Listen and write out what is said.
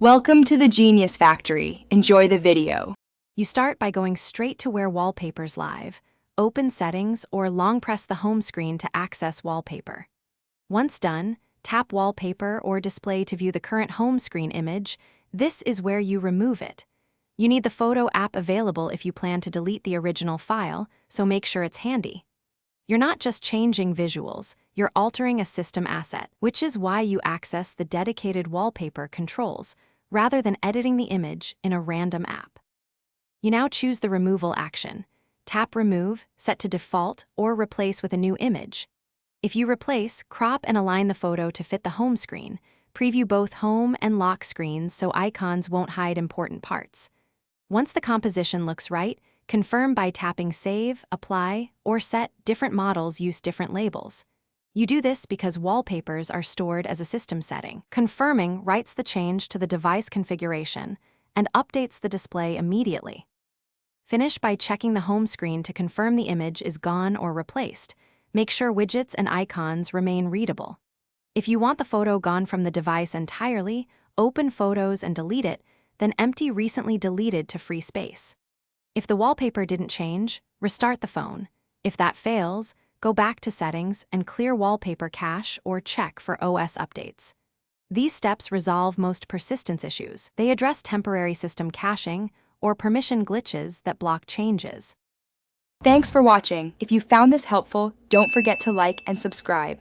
Welcome to the Genius Factory. Enjoy the video. You start by going straight to where Wallpapers live, open Settings, or long press the home screen to access Wallpaper. Once done, tap Wallpaper or Display to view the current home screen image. This is where you remove it. You need the photo app available if you plan to delete the original file, so make sure it's handy. You're not just changing visuals, you're altering a system asset, which is why you access the dedicated wallpaper controls, rather than editing the image in a random app. You now choose the removal action. Tap Remove, set to Default, or Replace with a new image. If you replace, crop and align the photo to fit the home screen. Preview both home and lock screens so icons won't hide important parts. Once the composition looks right, confirm by tapping Save, Apply, or Set. Different models use different labels. You do this because wallpapers are stored as a system setting. Confirming writes the change to the device configuration and updates the display immediately. Finish by checking the home screen to confirm the image is gone or replaced. Make sure widgets and icons remain readable. If you want the photo gone from the device entirely, open Photos and delete it, then empty Recently Deleted to free space. If the wallpaper didn't change, restart the phone. If that fails, go back to Settings and clear wallpaper cache or check for OS updates. These steps resolve most persistence issues. They address temporary system caching or permission glitches that block changes. Thanks for watching. If you found this helpful, don't forget to like and subscribe.